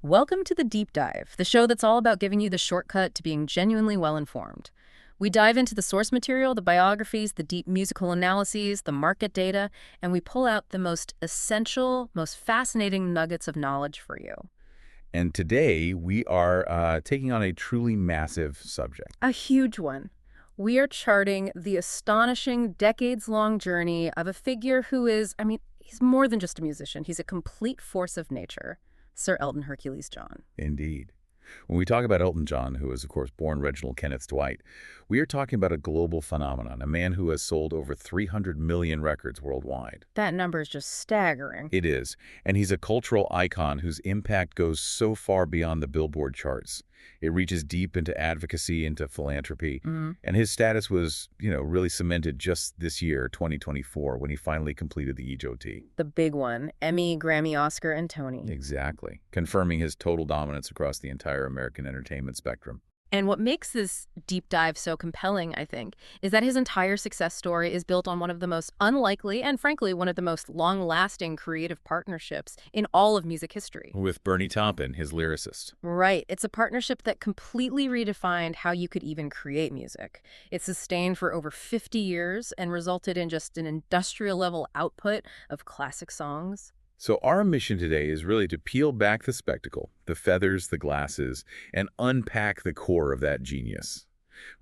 Welcome to the Deep Dive, the show that's all about giving you the shortcut to being genuinely well-informed. We dive into the source material, the biographies, the deep musical analyses, the market data, and we pull out the most essential, most fascinating nuggets of knowledge for you. And today we are taking on a truly massive subject. A huge one. We are charting the astonishing decades-long journey of a figure who is, he's more than just a musician. He's a complete force of nature. Sir Elton Hercules John. Indeed. When we talk about Elton John, who was, of course, born Reginald Kenneth Dwight, we are talking about a global phenomenon, a man who has sold over 300 million records worldwide. That number is just staggering. It is. And he's a cultural icon whose impact goes so far beyond the Billboard charts. It reaches deep into advocacy, into philanthropy. And his status was, really cemented just this year, 2024, when he finally completed the EJOT. The big one. Emmy, Grammy, Oscar, and Tony. Exactly. Confirming his total dominance across the entire American entertainment spectrum. And what makes this deep dive so compelling, I think, is that his entire success story is built on one of the most unlikely and, frankly, one of the most long-lasting creative partnerships in all of music history. With Bernie Taupin, his lyricist. Right. It's a partnership that completely redefined how you could even create music. It sustained for over 50 years and resulted in just an industrial-level output of classic songs. So our mission today is really to peel back the spectacle, the feathers, the glasses, and unpack the core of that genius.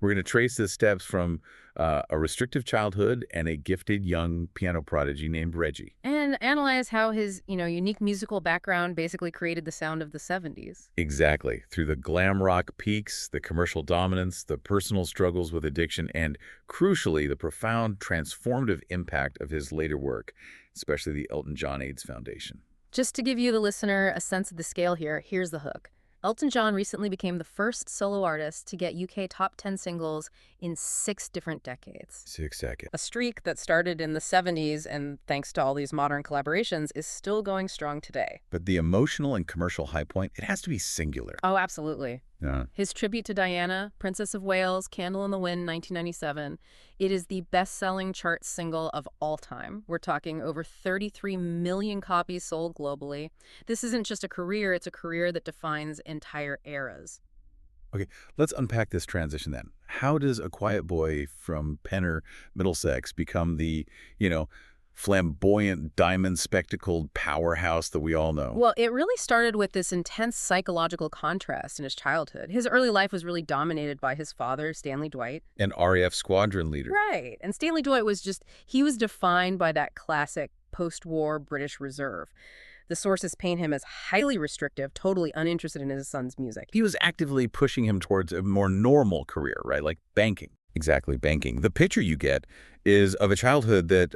We're going to trace the steps from a restrictive childhood and a gifted young piano prodigy named Reggie. And analyze how his, unique musical background basically created the sound of the 70s. Exactly. Through the glam rock peaks, the commercial dominance, the personal struggles with addiction, and, crucially, the profound transformative impact of his later work, especially the Elton John AIDS Foundation. Just to give you, the listener, a sense of the scale here, here's the hook. Elton John recently became the first solo artist to get UK top 10 singles in 6 different decades. 6 seconds. A streak that started in the 70s and, thanks to all these modern collaborations, is still going strong today. But the emotional and commercial high point, it has to be singular. Oh, absolutely. Yeah. His tribute to Diana, Princess of Wales, Candle in the Wind, 1997, it is the best-selling chart single of all time. We're talking over 33 million copies sold globally. This isn't just a career, it's a career that defines entire eras. Okay, let's unpack this transition then. How does a quiet boy from Penner, Middlesex become the, flamboyant, diamond-spectacled powerhouse that we all know? Well, it really started with this intense psychological contrast in his childhood. His early life was really dominated by his father, Stanley Dwight. An RAF squadron leader. Right. And Stanley Dwight was he was defined by that classic post-war British reserve. The sources paint him as highly restrictive, totally uninterested in his son's music. He was actively pushing him towards a more normal career, right? Like banking. Exactly, banking. The picture you get is of a childhood that,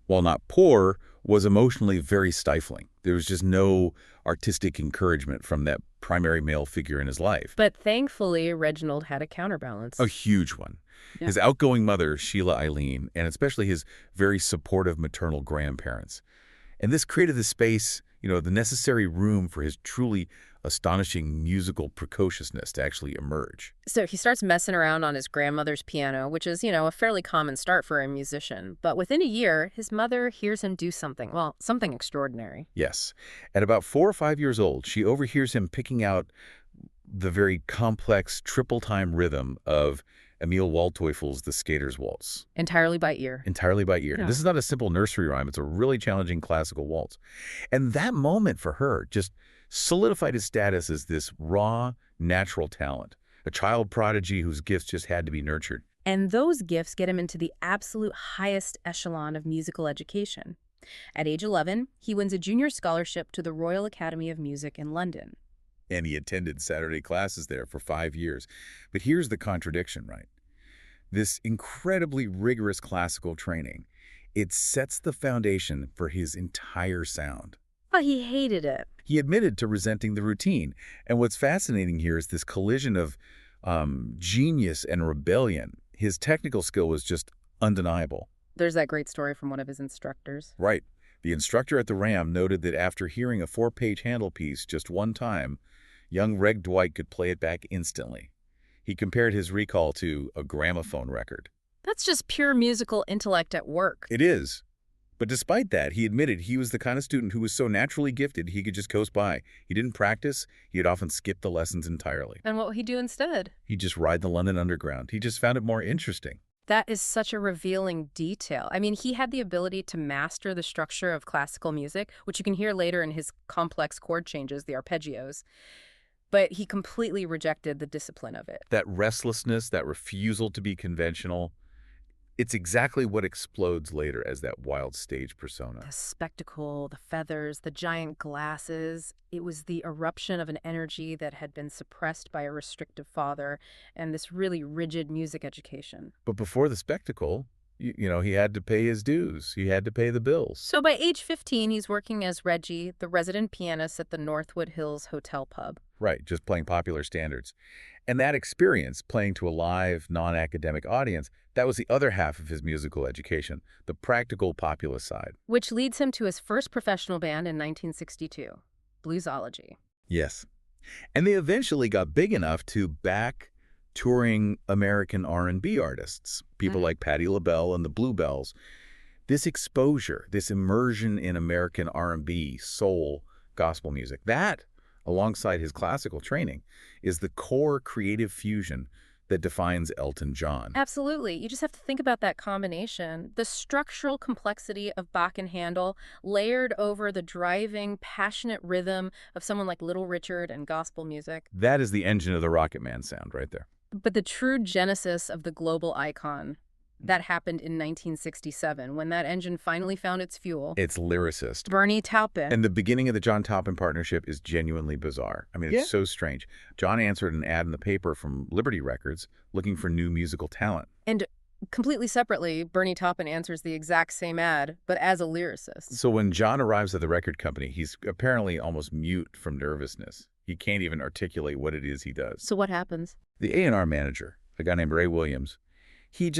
while not poor, was emotionally very stifling. There was just no artistic encouragement from that primary male figure in his life. But thankfully, Reginald had a counterbalance. A huge one. Yeah. His outgoing mother, Sheila Eileen, and especially his very supportive maternal grandparents. And this created the space, the necessary room for his truly astonishing musical precociousness to actually emerge. So he starts messing around on his grandmother's piano, which is, a fairly common start for a musician. But within a year, his mother hears him do something extraordinary. Yes. At about 4 or 5 years old, she overhears him picking out the very complex triple-time rhythm of Emil Waldteufel's The Skater's Waltz. Entirely by ear. Entirely by ear. Yeah. This is not a simple nursery rhyme. It's a really challenging classical waltz. And that moment for her just solidified his status as this raw, natural talent, a child prodigy whose gifts just had to be nurtured. And those gifts get him into the absolute highest echelon of musical education. At age 11, he wins a junior scholarship to the Royal Academy of Music in London. And he attended Saturday classes there for 5 years. But here's the contradiction, right? This incredibly rigorous classical training, it sets the foundation for his entire sound. Oh, he hated it. He admitted to resenting the routine. And what's fascinating here is this collision of genius and rebellion. His technical skill was just undeniable. There's that great story from one of his instructors. Right. The instructor at the RAM noted that after hearing a 4-page handle piece just one time, young Reg Dwight could play it back instantly. He compared his recall to a gramophone record. That's just pure musical intellect at work. It is. But despite that, he admitted he was the kind of student who was so naturally gifted he could just coast by. He didn't practice. He'd often skip the lessons entirely. And what would he do instead? He'd just ride the London Underground. He just found it more interesting. That is such a revealing detail. I mean, he had the ability to master the structure of classical music, which you can hear later in his complex chord changes, the arpeggios. But he completely rejected the discipline of it. That restlessness, that refusal to be conventional, it's exactly what explodes later as that wild stage persona. The spectacle, the feathers, the giant glasses. It was the eruption of an energy that had been suppressed by a restrictive father and this really rigid music education. But before the spectacle, he had to pay his dues. He had to pay the bills. So by age 15, he's working as Reggie, the resident pianist at the Northwood Hills Hotel Pub. Right, just playing popular standards. And that experience, playing to a live, non-academic audience, that was the other half of his musical education, the practical populist side. Which leads him to his first professional band in 1962, Bluesology. Yes. And they eventually got big enough to back touring American R&B artists, people like Patti LaBelle and the Bluebells. This exposure, this immersion in American R&B, soul, gospel music, that, alongside his classical training, is the core creative fusion that defines Elton John. Absolutely. You just have to think about that combination. The structural complexity of Bach and Handel layered over the driving, passionate rhythm of someone like Little Richard and gospel music. That is the engine of the Rocket Man sound right there. But the true genesis of the global icon, that happened in 1967, when that engine finally found its fuel. Its lyricist. Bernie Taupin. And the beginning of the John Taupin partnership is genuinely bizarre. I mean, it's so strange. John answered an ad in the paper from Liberty Records looking for new musical talent. And completely separately, Bernie Taupin answers the exact same ad, but as a lyricist. So when John arrives at the record company, he's apparently almost mute from nervousness. He can't even articulate what it is he does. So what happens? The A&R manager, a guy named Ray Williams, he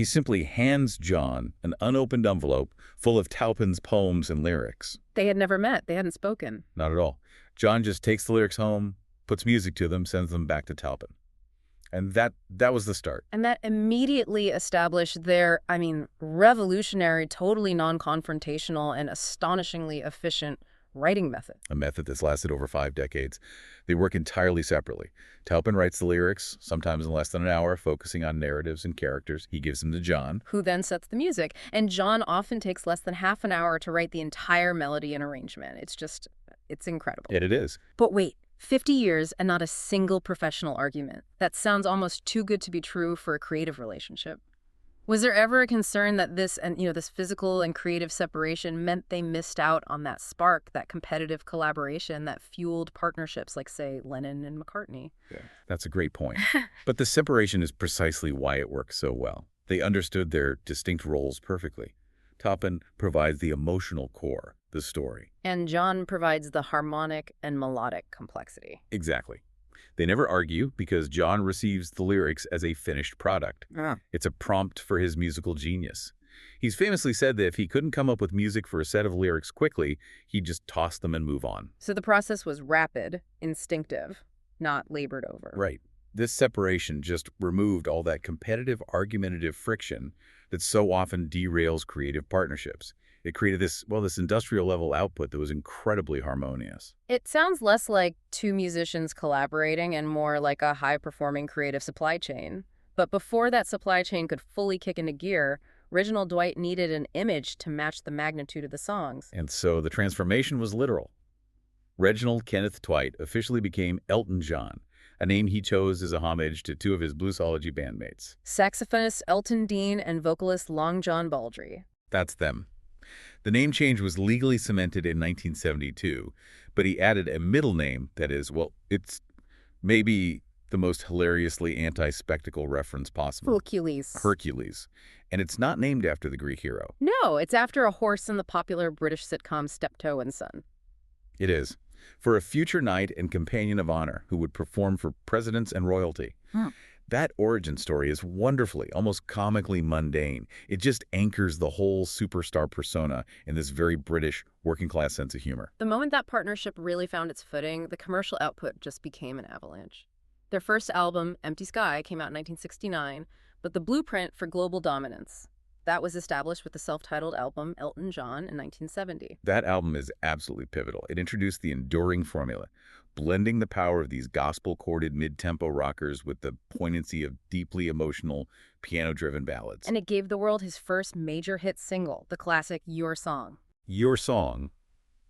simply hands John an unopened envelope full of Taupin's poems and lyrics. They had never met. They hadn't spoken. Not at all. John just takes the lyrics home, puts music to them, sends them back to Taupin. And that was the start. And that immediately established their, revolutionary, totally non-confrontational, and astonishingly efficient writing method. A method that's lasted over 5 decades. They work entirely separately. Taupin writes the lyrics, sometimes in less than an hour, focusing on narratives and characters. He gives them to John, who then sets the music. And John often takes less than half an hour to write the entire melody and arrangement. It's incredible. It is. But wait, 50 years and not a single professional argument. That sounds almost too good to be true for a creative relationship. Was there ever a concern that this physical and creative separation meant they missed out on that spark, that competitive collaboration that fueled partnerships like, say, Lennon and McCartney? Yeah, that's a great point. But the separation is precisely why it works so well. They understood their distinct roles perfectly. Taupin provides the emotional core, the story. And John provides the harmonic and melodic complexity. Exactly. They never argue because John receives the lyrics as a finished product. It's a prompt for his musical genius. He's famously said that if he couldn't come up with music for a set of lyrics quickly, he'd just toss them and move on. So the process was rapid, instinctive, not labored over. Right. This separation just removed all that competitive, argumentative friction that so often derails creative partnerships. It created this industrial-level output that was incredibly harmonious. It sounds less like two musicians collaborating and more like a high-performing creative supply chain. But before that supply chain could fully kick into gear, Reginald Dwight needed an image to match the magnitude of the songs. And so the transformation was literal. Reginald Kenneth Dwight officially became Elton John, a name he chose as a homage to 2 of his Bluesology bandmates. Saxophonist Elton Dean and vocalist Long John Baldry. That's them. The name change was legally cemented in 1972, but he added a middle name that is, it's maybe the most hilariously anti-spectacle reference possible. Hercules. And it's not named after the Greek hero. No, it's after a horse in the popular British sitcom Steptoe and Son. It is. For a future knight and companion of honor who would perform for presidents and royalty. That origin story is wonderfully, almost comically mundane. It just anchors the whole superstar persona in this very British working-class sense of humor. The moment that partnership really found its footing, the commercial output just became an avalanche. Their first album, Empty Sky, came out in 1969, but the blueprint for global dominance, That was established with the self-titled album Elton John in 1970. That album is absolutely pivotal. It introduced the enduring formula, blending the power of these gospel-chorded mid-tempo rockers with the poignancy of deeply emotional, piano-driven ballads. And it gave the world his first major hit single, the classic Your Song. Your Song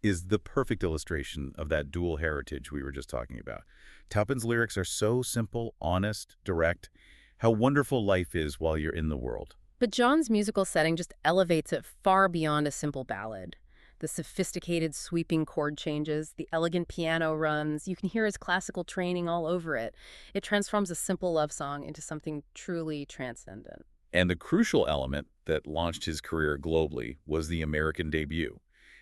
is the perfect illustration of that dual heritage we were just talking about. Taupin's lyrics are so simple, honest, direct. How wonderful life is while you're in the world. But John's musical setting just elevates it far beyond a simple ballad. The sophisticated sweeping chord changes, the elegant piano runs, you can hear his classical training all over it. It transforms a simple love song into something truly transcendent. And the crucial element that launched his career globally was the American debut.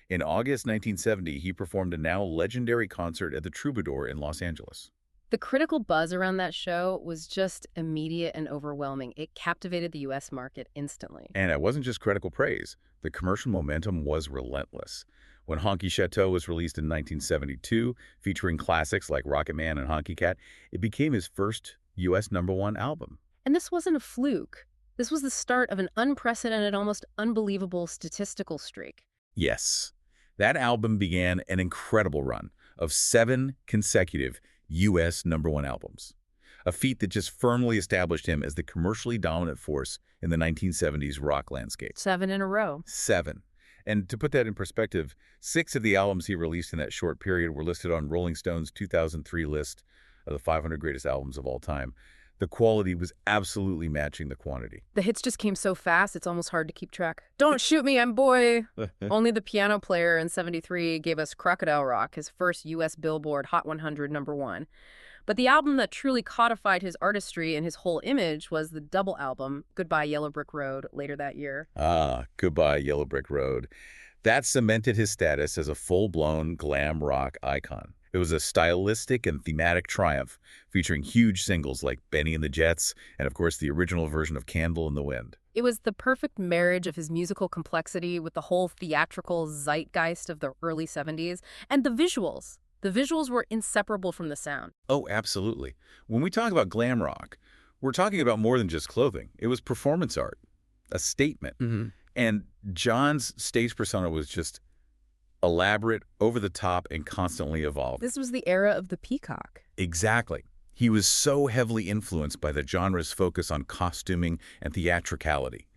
In August 1970, he performed a now legendary concert at the Troubadour in Los Angeles. The critical buzz around that show was just immediate and overwhelming. It captivated the U.S. market instantly. And it wasn't just critical praise. The commercial momentum was relentless. When Honky Chateau was released in 1972, featuring classics like Rocket Man and Honky Cat, it became his first U.S. #1 album. And this wasn't a fluke. This was the start of an unprecedented, almost unbelievable statistical streak. Yes, that album began an incredible run of 7 consecutive U.S. #1 albums, a feat that just firmly established him as the commercially dominant force in the 1970s rock landscape. 7 in a row. 7. And to put that in perspective, 6 of the albums he released in that short period were listed on Rolling Stone's 2003 list of the 500 greatest albums of all time. The quality was absolutely matching the quantity. The hits just came so fast, it's almost hard to keep track. Don't shoot me, I'm boy. Only the piano player in 73 gave us Crocodile Rock, his first U.S. Billboard Hot 100 #1. But the album that truly codified his artistry and his whole image was the double album, Goodbye Yellow Brick Road, later that year. Goodbye Yellow Brick Road. That cemented his status as a full-blown glam rock icon. It was a stylistic and thematic triumph, featuring huge singles like Benny and the Jets, and of course the original version of Candle in the Wind. It was the perfect marriage of his musical complexity with the whole theatrical zeitgeist of the early 70s, and the visuals. The visuals were inseparable from the sound. Oh, absolutely. When we talk about glam rock, we're talking about more than just clothing. It was performance art, a statement. And John's stage persona was just elaborate, over-the-top, and constantly evolved. This was the era of the peacock. Exactly. He was so heavily influenced by the genre's focus on costuming and theatricality.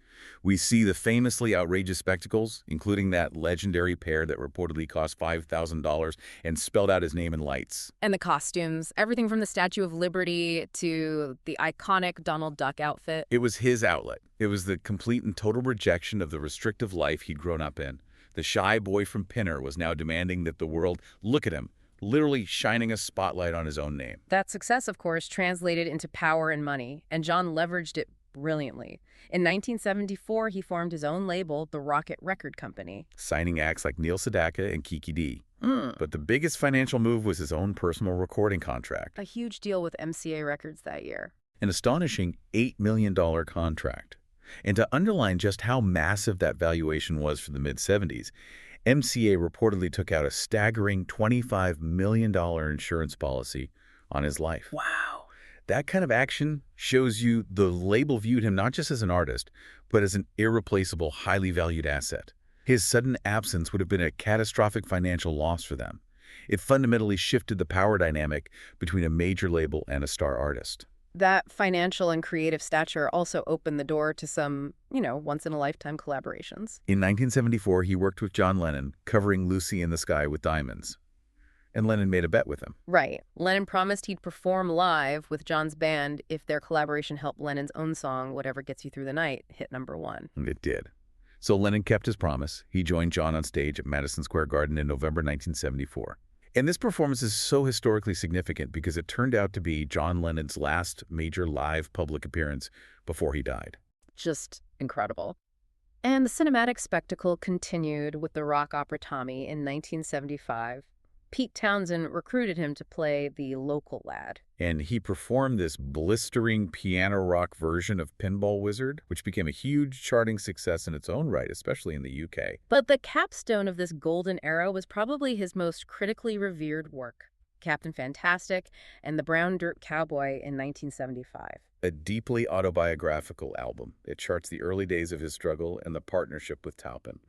We see the famously outrageous spectacles, including that legendary pair that reportedly cost $5,000 and spelled out his name in lights. And the costumes, everything from the Statue of Liberty to the iconic Donald Duck outfit. It was his outlet. It was the complete and total rejection of the restrictive life he'd grown up in. The shy boy from Pinner was now demanding that the world look at him, literally shining a spotlight on his own name. That success, of course, translated into power and money, and John leveraged it brilliantly. In 1974, he formed his own label, the Rocket Record Company, signing acts like Neil Sedaka and Kiki D. But the biggest financial move was his own personal recording contract. A huge deal with MCA Records that year. An astonishing $8 million contract. And to underline just how massive that valuation was for the mid-70s, MCA reportedly took out a staggering $25 million insurance policy on his life. Wow. That kind of action shows you the label viewed him not just as an artist, but as an irreplaceable, highly valued asset. His sudden absence would have been a catastrophic financial loss for them. It fundamentally shifted the power dynamic between a major label and a star artist. That financial and creative stature also opened the door to some, once-in-a-lifetime collaborations. In 1974, he worked with John Lennon, covering Lucy in the Sky with Diamonds. And Lennon made a bet with him. Right. Lennon promised he'd perform live with John's band if their collaboration helped Lennon's own song, Whatever Gets You Through the Night, hit #1. And it did. So Lennon kept his promise. He joined John on stage at Madison Square Garden in November 1974. And this performance is so historically significant because it turned out to be John Lennon's last major live public appearance before he died. Just incredible. And the cinematic spectacle continued with the rock opera Tommy in 1975. Pete Townsend recruited him to play the local lad. And he performed this blistering piano rock version of Pinball Wizard, which became a huge charting success in its own right, especially in the UK. But the capstone of this golden era was probably his most critically revered work, Captain Fantastic, and The Brown Dirt Cowboy in 1975. A deeply autobiographical album. It charts the early days of his struggle and the partnership with Taupin.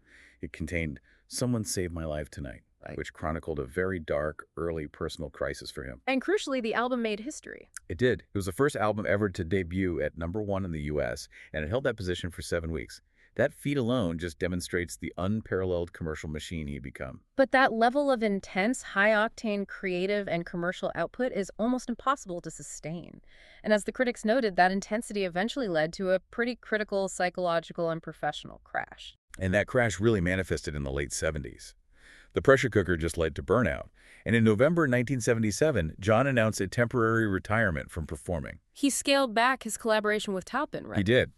It contained Someone Saved My Life Tonight, Right. which chronicled a very dark, early personal crisis for him. And crucially, the album made history. It did. It was the first album ever to debut at #1 in the U.S., and it held that position for 7 weeks. That feat alone just demonstrates the unparalleled commercial machine he'd become. But that level of intense, high-octane creative and commercial output is almost impossible to sustain. And as the critics noted, that intensity eventually led to a pretty critical psychological and professional crash. And that crash really manifested in the late 70s. The pressure cooker just led to burnout. And in November 1977, John announced a temporary retirement from performing. He scaled back his collaboration with Taupin, right? He did.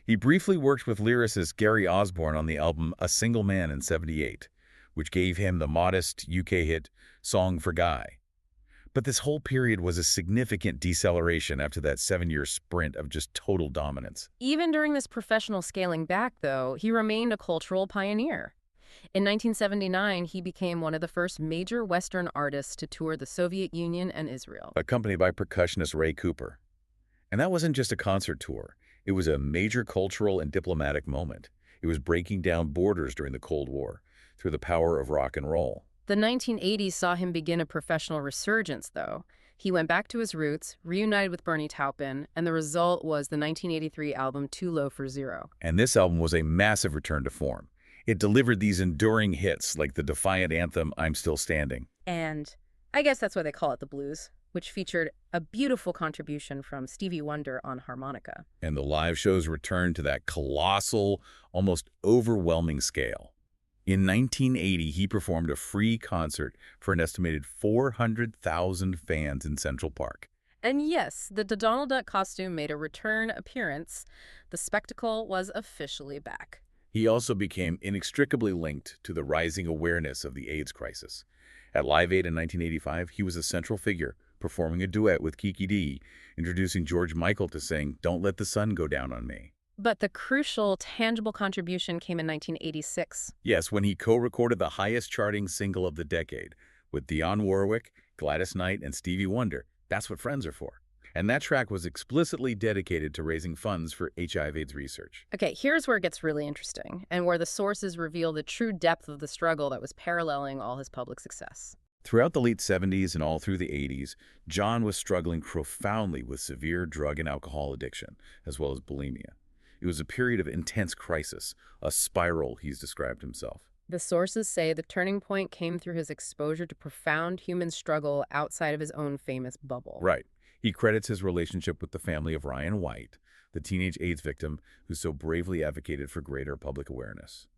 He briefly worked with lyricist Gary Osborne on the album A Single Man in '78, which gave him the modest UK hit Song for Guy. But this whole period was a significant deceleration after that 7-year sprint of just total dominance. Even during this professional scaling back, though, he remained a cultural pioneer. In 1979, he became one of the first major Western artists to tour the Soviet Union and Israel. Accompanied by percussionist Ray Cooper. And that wasn't just a concert tour. It was a major cultural and diplomatic moment. It was breaking down borders during the Cold War through the power of rock and roll. The 1980s saw him begin a professional resurgence, though. He went back to his roots, reunited with Bernie Taupin, and the result was the 1983 album Too Low for Zero. And this album was a massive return to form. It delivered these enduring hits like the defiant anthem I'm Still Standing. And I guess that's why they call it the blues, which featured a beautiful contribution from Stevie Wonder on harmonica. And the live shows returned to that colossal, almost overwhelming scale. In 1980, he performed a free concert for an estimated 400,000 fans in Central Park. And yes, the Donald Duck costume made a return appearance. The spectacle was officially back. He also became inextricably linked to the rising awareness of the AIDS crisis. At Live Aid in 1985, he was a central figure, performing a duet with Kiki Dee, introducing George Michael to sing Don't Let the Sun Go Down on Me. But the crucial, tangible contribution came in 1986. Yes, when he co-recorded the highest-charting single of the decade with Dionne Warwick, Gladys Knight, and Stevie Wonder. That's what friends are for. And that track was explicitly dedicated to raising funds for HIV/AIDS research. Okay, here's where it gets really interesting, and where the sources reveal the true depth of the struggle that was paralleling all his public success. Throughout the late 70s and all through the 80s, John was struggling profoundly with severe drug and alcohol addiction, as well as bulimia. It was a period of intense crisis, a spiral, he's described himself. The sources say the turning point came through his exposure to profound human struggle outside of his own famous bubble. Right. He credits his relationship with the family of Ryan White, the teenage AIDS victim who so bravely advocated for greater public awareness.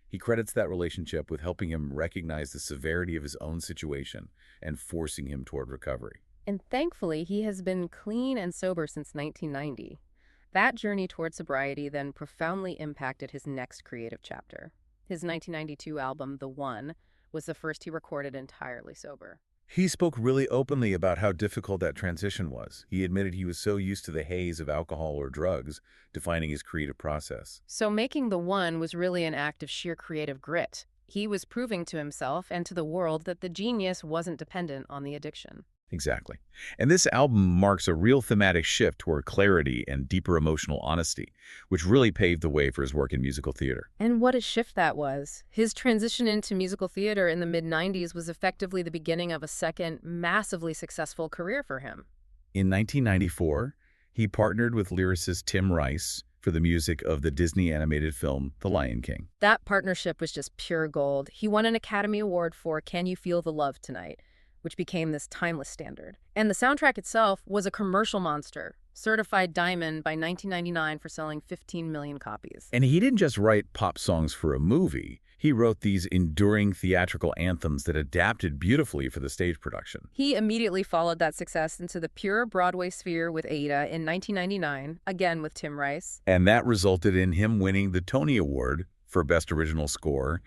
He credits that relationship with helping him recognize the severity of his own situation and forcing him toward recovery. And thankfully, he has been clean and sober since 1990. That journey toward sobriety then profoundly impacted his next creative chapter. His 1992 album, The One, was the first he recorded entirely sober. He spoke really openly about how difficult that transition was. He admitted he was so used to the haze of alcohol or drugs defining his creative process. So making The One was really an act of sheer creative grit. He was proving to himself and to the world that the genius wasn't dependent on the addiction. Exactly. And this album marks a real thematic shift toward clarity and deeper emotional honesty, which really paved the way for his work in musical theater. And what a shift that was. His transition into musical theater in the mid-90s was effectively the beginning of a second, massively successful career for him. In 1994, he partnered with lyricist Tim Rice for the music of the Disney animated film The Lion King. That partnership was just pure gold. He won an Academy Award for Can You Feel the Love Tonight, which became this timeless standard. And the soundtrack itself was a commercial monster, certified diamond by 1999 for selling 15 million copies. And he didn't just write pop songs for a movie. He wrote these enduring theatrical anthems that adapted beautifully for the stage production. He immediately followed that success into the pure Broadway sphere with Ada in 1999, again with Tim Rice. And that resulted in him winning the Tony Award for Best Original Score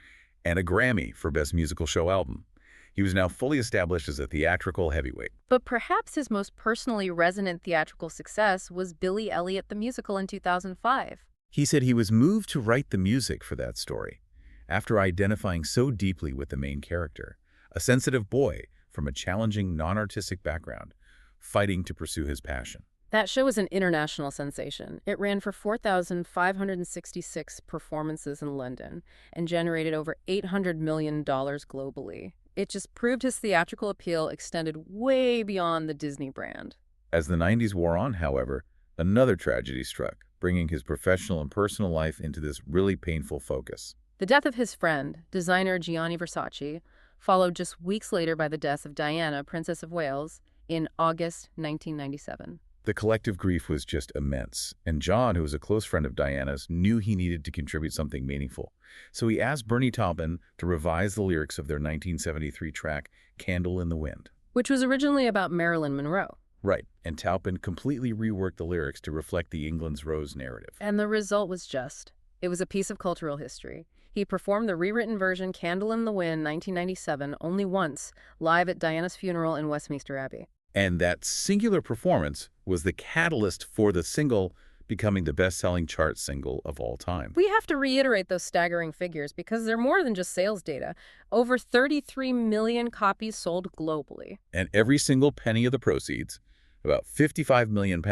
and a Grammy for Best Musical Show Album. He was now fully established as a theatrical heavyweight. But perhaps his most personally resonant theatrical success was Billy Elliot the Musical in 2005. He said he was moved to write the music for that story after identifying so deeply with the main character, a sensitive boy from a challenging, non-artistic background, fighting to pursue his passion. That show was an international sensation. It ran for 4,566 performances in London and generated over $800 million globally. It just proved his theatrical appeal extended way beyond the Disney brand. As the 90s wore on, however, another tragedy struck, bringing his professional and personal life into this really painful focus. The death of his friend, designer Gianni Versace, followed just weeks later by the death of Diana, Princess of Wales, in August 1997. The collective grief was just immense, and John, who was a close friend of Diana's, knew he needed to contribute something meaningful. So he asked Bernie Taupin to revise the lyrics of their 1973 track, Candle in the Wind. Which was originally about Marilyn Monroe. Right, and Taupin completely reworked the lyrics to reflect the England's Rose narrative. And the result was just. It was a piece of cultural history. He performed the rewritten version Candle in the Wind 1997 only once, live at Diana's funeral in Westminster Abbey. And that singular performance was the catalyst for the single becoming the best-selling chart single of all time. We have to reiterate those staggering figures because they're more than just sales data. Over 33 million copies sold globally. And every single penny of the proceeds, about £55 million,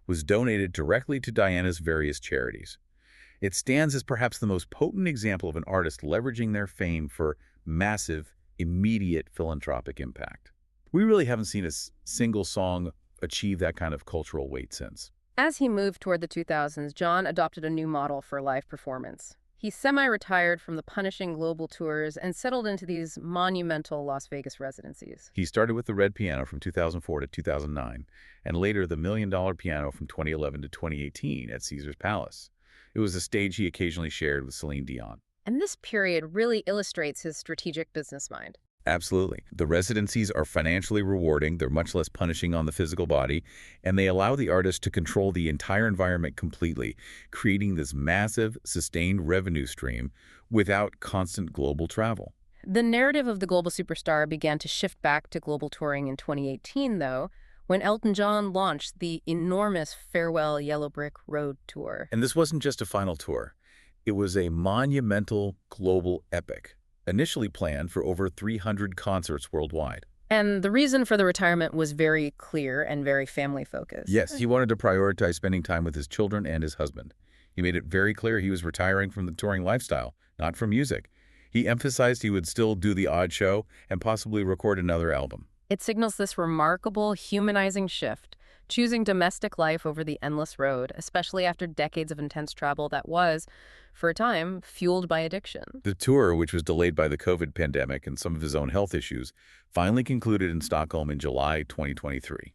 was donated directly to Diana's various charities. It stands as perhaps the most potent example of an artist leveraging their fame for massive, immediate philanthropic impact. We really haven't seen a single song achieve that kind of cultural weight since. As he moved toward the 2000s, John adopted a new model for live performance. He semi-retired from the punishing global tours and settled into these monumental Las Vegas residencies. He started with the Red Piano from 2004 to 2009, and later the $1 Million Piano from 2011 to 2018 at Caesar's Palace. It was a stage he occasionally shared with Celine Dion. And this period really illustrates his strategic business mind. Absolutely. The residencies are financially rewarding, they're much less punishing on the physical body, and they allow the artist to control the entire environment completely, creating this massive, sustained revenue stream without constant global travel. The narrative of the global superstar began to shift back to global touring in 2018, though, when Elton John launched the enormous Farewell Yellow Brick Road tour. And this wasn't just a final tour. It was a monumental global epic, initially planned for over 300 concerts worldwide. And the reason for the retirement was very clear and very family-focused. Yes, he wanted to prioritize spending time with his children and his husband. He made it very clear he was retiring from the touring lifestyle, not from music. He emphasized he would still do the odd show and possibly record another album. It signals this remarkable, humanizing shift, choosing domestic life over the endless road, especially after decades of intense travel that was, for a time, fueled by addiction. The tour, which was delayed by the COVID pandemic and some of his own health issues, finally concluded in Stockholm in July 2023.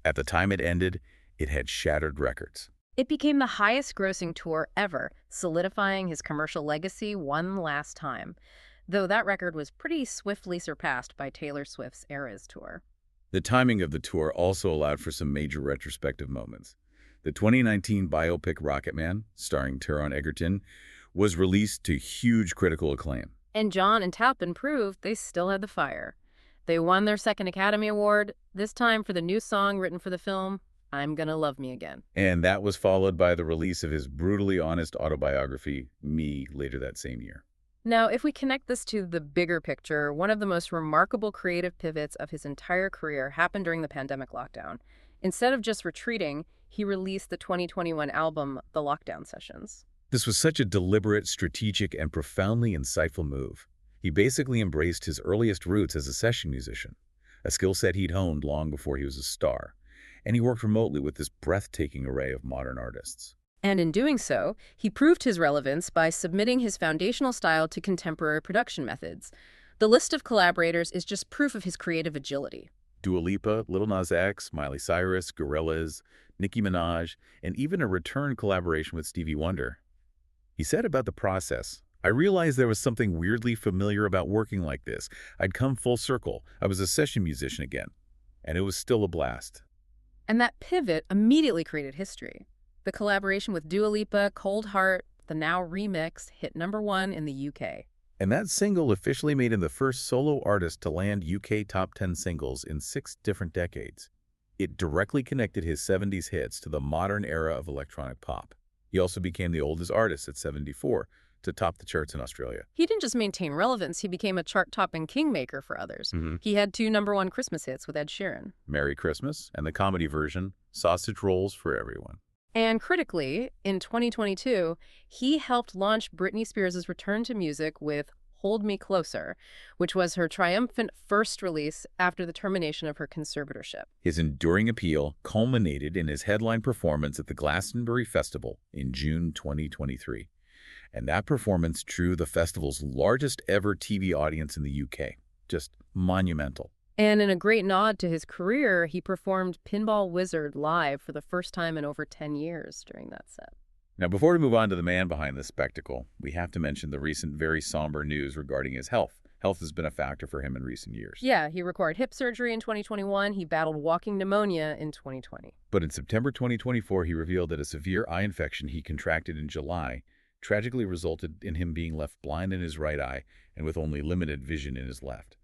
At the time it ended, it had shattered records. It became the highest-grossing tour ever, solidifying his commercial legacy one last time, though that record was pretty swiftly surpassed by Taylor Swift's Eras tour. The timing of the tour also allowed for some major retrospective moments. The 2019 biopic Rocketman, starring Taron Egerton, was released to huge critical acclaim. And John and Taupin proved they still had the fire. They won their second Academy Award, this time for the new song written for the film, I'm Gonna Love Me Again. And that was followed by the release of his brutally honest autobiography, Me, later that same year. Now, if we connect this to the bigger picture, one of the most remarkable creative pivots of his entire career happened during the pandemic lockdown. Instead of just retreating, he released the 2021 album, The Lockdown Sessions. This was such a deliberate, strategic, and profoundly insightful move. He basically embraced his earliest roots as a session musician, a skill set he'd honed long before he was a star, and he worked remotely with this breathtaking array of modern artists. And in doing so, he proved his relevance by submitting his foundational style to contemporary production methods. The list of collaborators is just proof of his creative agility. Dua Lipa, Lil Nas X, Miley Cyrus, Gorillaz, Nicki Minaj, and even a return collaboration with Stevie Wonder. He said about the process, I realized there was something weirdly familiar about working like this. I'd come full circle. I was a session musician again. And it was still a blast. And that pivot immediately created history. The collaboration with Dua Lipa, Cold Heart, the Now remix, hit #1 in the UK. And that single officially made him the first solo artist to land UK top 10 singles in 6 different decades. It directly connected his 70s hits to the modern era of electronic pop. He also became the oldest artist at 74 to top the charts in Australia. He didn't just maintain relevance, he became a chart-topping kingmaker for others. He had two #1 Christmas hits with Ed Sheeran. Merry Christmas, and the comedy version, Sausage Rolls for Everyone. And critically, in 2022, he helped launch Britney Spears' return to music with Hold Me Closer, which was her triumphant first release after the termination of her conservatorship. His enduring appeal culminated in his headline performance at the Glastonbury Festival in June 2023. And that performance drew the festival's largest ever TV audience in the UK. Just monumental. And in a great nod to his career, he performed Pinball Wizard live for the first time in over 10 years during that set. Now, before we move on to the man behind this spectacle, we have to mention the recent very somber news regarding his health. Health has been a factor for him in recent years. Yeah, he required hip surgery in 2021. He battled walking pneumonia in 2020. But in September 2024, he revealed that a severe eye infection he contracted in July tragically resulted in him being left blind in his right eye and with only limited vision in his left.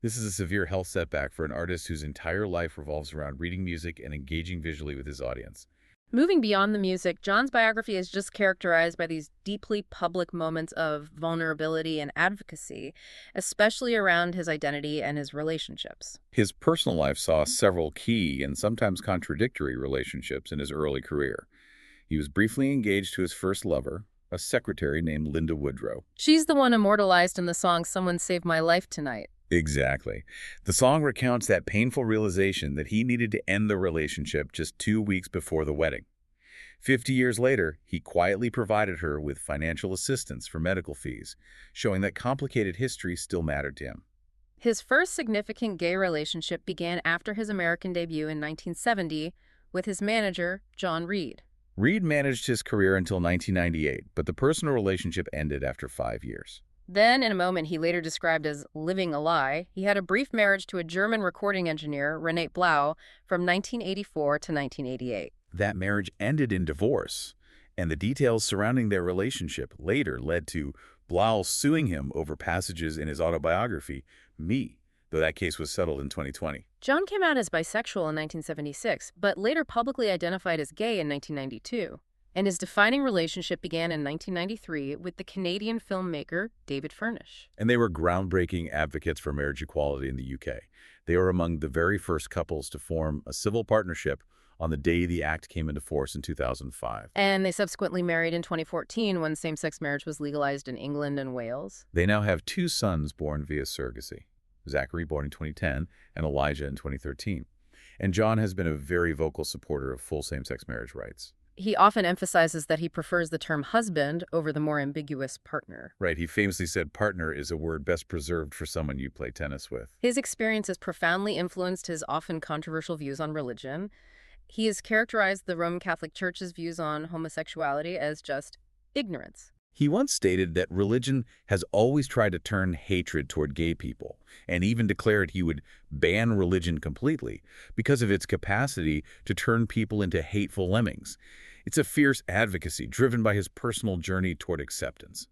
This is a severe health setback for an artist whose entire life revolves around reading music and engaging visually with his audience. Moving beyond the music, John's biography is just characterized by these deeply public moments of vulnerability and advocacy, especially around his identity and his relationships. His personal life saw several key and sometimes contradictory relationships in his early career. He was briefly engaged to his first lover, a secretary named Linda Woodrow. She's the one immortalized in the song Someone Saved My Life Tonight. Exactly. The song recounts that painful realization that he needed to end the relationship just 2 weeks before the wedding. 50 years later, he quietly provided her with financial assistance for medical fees, showing that complicated history still mattered to him. His first significant gay relationship began after his American debut in 1970 with his manager, John Reed. Reed managed his career until 1998, but the personal relationship ended after 5 years. Then, in a moment he later described as living a lie, he had a brief marriage to a German recording engineer, Renate Blau, from 1984 to 1988. That marriage ended in divorce, and the details surrounding their relationship later led to Blau suing him over passages in his autobiography, Me, though that case was settled in 2020. John came out as bisexual in 1976, but later publicly identified as gay in 1992. And his defining relationship began in 1993 with the Canadian filmmaker David Furnish. And they were groundbreaking advocates for marriage equality in the UK. They were among the very first couples to form a civil partnership on the day the act came into force in 2005. And they subsequently married in 2014 when same-sex marriage was legalized in England and Wales. They now have 2 sons born via surrogacy, Zachary born in 2010 and Elijah in 2013. And John has been a very vocal supporter of full same-sex marriage rights. He often emphasizes that he prefers the term husband over the more ambiguous partner. Right, he famously said partner is a word best preserved for someone you play tennis with. His experience has profoundly influenced his often controversial views on religion. He has characterized the Roman Catholic Church's views on homosexuality as just ignorance. He once stated that religion has always tried to turn hatred toward gay people, and even declared he would ban religion completely because of its capacity to turn people into hateful lemmings. It's a fierce advocacy driven by his personal journey toward acceptance.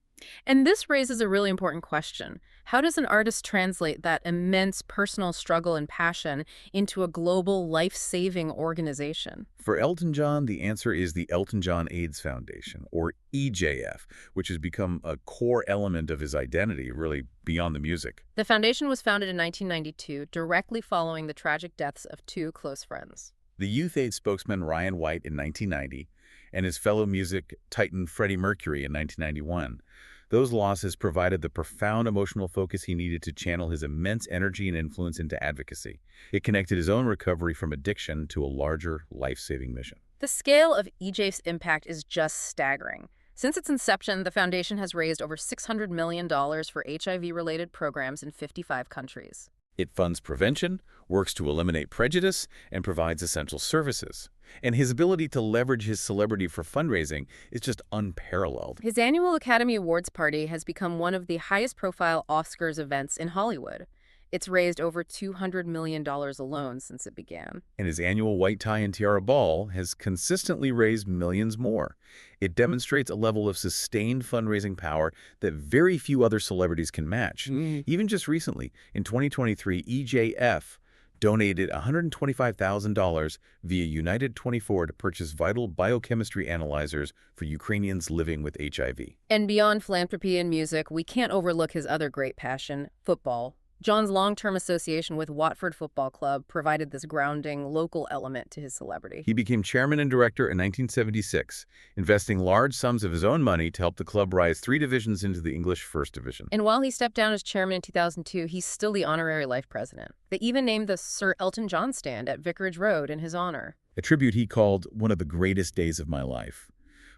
And this raises a really important question. How does an artist translate that immense personal struggle and passion into a global life-saving organization? For Elton John, the answer is the Elton John AIDS Foundation, or EJF, which has become a core element of his identity, really beyond the music. The foundation was founded in 1992, directly following the tragic deaths of 2 close friends. The Youth AIDS spokesman Ryan White in 1990, and his fellow music titan Freddie Mercury in 1991. Those losses provided the profound emotional focus he needed to channel his immense energy and influence into advocacy. It connected his own recovery from addiction to a larger, life-saving mission. The scale of EJF's impact is just staggering. Since its inception, the foundation has raised over $600 million for HIV-related programs in 55 countries. It funds prevention, works to eliminate prejudice, and provides essential services. And his ability to leverage his celebrity for fundraising is just unparalleled. His annual Academy Awards party has become one of the highest-profile Oscars events in Hollywood. It's raised over $200 million alone since it began. And his annual white tie and tiara ball has consistently raised millions more. It demonstrates a level of sustained fundraising power that very few other celebrities can match. Even just recently, in 2023, EJF donated $125,000 via United 24 to purchase vital biochemistry analyzers for Ukrainians living with HIV. And beyond philanthropy and music, we can't overlook his other great passion, football. John's long-term association with Watford Football Club provided this grounding, local element to his celebrity. He became chairman and director in 1976, investing large sums of his own money to help the club rise 3 divisions into the English First Division. And while he stepped down as chairman in 2002, he's still the honorary life president. They even named the Sir Elton John stand at Vicarage Road in his honor. A tribute he called one of the greatest days of my life,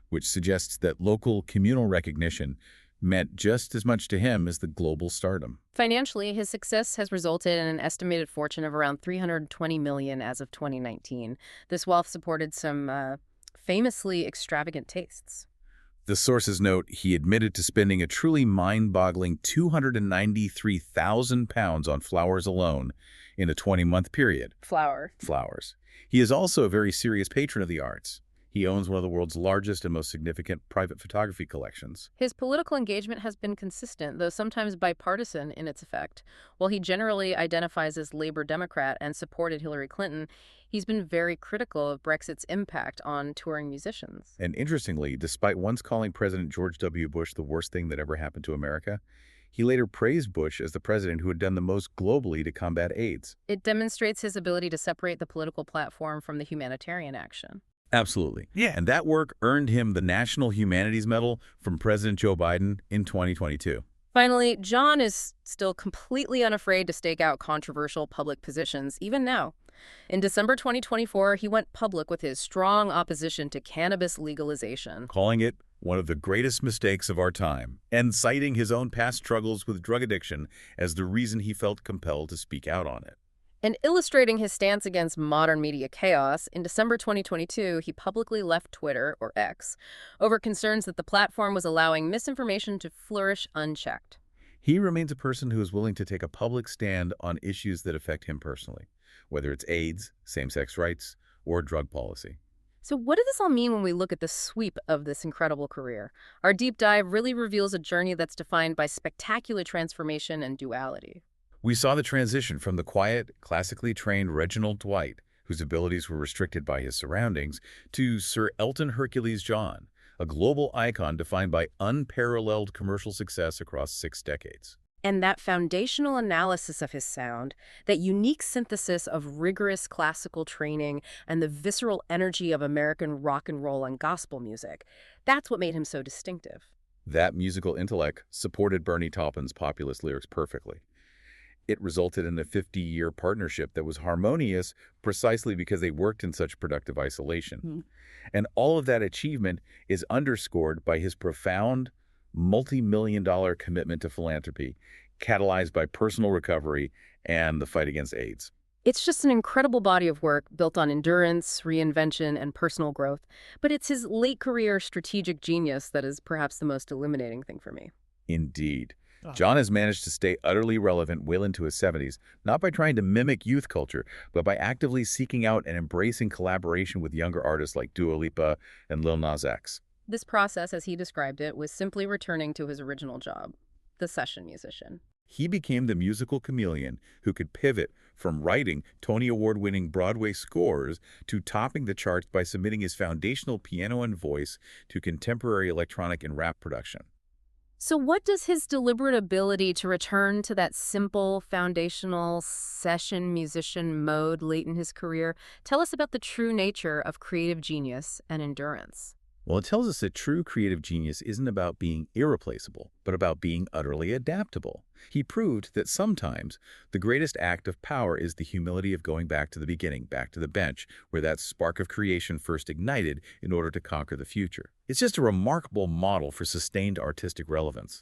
which suggests that local communal recognition meant just as much to him as the global stardom. Financially, his success has resulted in an estimated fortune of around $320 million as of 2019. This wealth supported some famously extravagant tastes. The sources note he admitted to spending a truly mind-boggling £293,000 on flowers alone in a 20-month period. Flowers. He is also a very serious patron of the arts. He owns one of the world's largest and most significant private photography collections. His political engagement has been consistent, though sometimes bipartisan in its effect. While he generally identifies as Labor Democrat and supported Hillary Clinton, he's been very critical of Brexit's impact on touring musicians. And interestingly, despite once calling President George W. Bush the worst thing that ever happened to America, he later praised Bush as the president who had done the most globally to combat AIDS. It demonstrates his ability to separate the political platform from the humanitarian action. Absolutely. Yeah. And that work earned him the National Humanities Medal from President Joe Biden in 2022. Finally, John is still completely unafraid to stake out controversial public positions, even now. In December 2024, he went public with his strong opposition to cannabis legalization, calling it one of the greatest mistakes of our time, and citing his own past struggles with drug addiction as the reason he felt compelled to speak out on it. And illustrating his stance against modern media chaos, in December 2022, he publicly left Twitter, or X, over concerns that the platform was allowing misinformation to flourish unchecked. He remains a person who is willing to take a public stand on issues that affect him personally, whether it's AIDS, same-sex rights, or drug policy. So what does this all mean when we look at the sweep of this incredible career? Our deep dive really reveals a journey that's defined by spectacular transformation and duality. We saw the transition from the quiet, classically trained Reginald Dwight, whose abilities were restricted by his surroundings, to Sir Elton Hercules John, a global icon defined by unparalleled commercial success across 6 decades. And that foundational analysis of his sound, that unique synthesis of rigorous classical training and the visceral energy of American rock and roll and gospel music, that's what made him so distinctive. That musical intellect supported Bernie Taupin's populist lyrics perfectly. It resulted in a 50-year partnership that was harmonious precisely because they worked in such productive isolation. And all of that achievement is underscored by his profound, multi-million-dollar commitment to philanthropy, catalyzed by personal recovery and the fight against AIDS. It's just an incredible body of work built on endurance, reinvention, and personal growth. But it's his late career strategic genius that is perhaps the most illuminating thing for me. Indeed. John has managed to stay utterly relevant well into his 70s, not by trying to mimic youth culture, but by actively seeking out and embracing collaboration with younger artists like Dua Lipa and Lil Nas X. This process, as he described it, was simply returning to his original job, the session musician. He became the musical chameleon who could pivot from writing Tony Award-winning Broadway scores to topping the charts by submitting his foundational piano and voice to contemporary electronic and rap production. So what does his deliberate ability to return to that simple, foundational session musician mode late in his career tell us about the true nature of creative genius and endurance? Well, it tells us that true creative genius isn't about being irreplaceable, but about being utterly adaptable. He proved that sometimes the greatest act of power is the humility of going back to the beginning, back to the bench, where that spark of creation first ignited in order to conquer the future. It's just a remarkable model for sustained artistic relevance.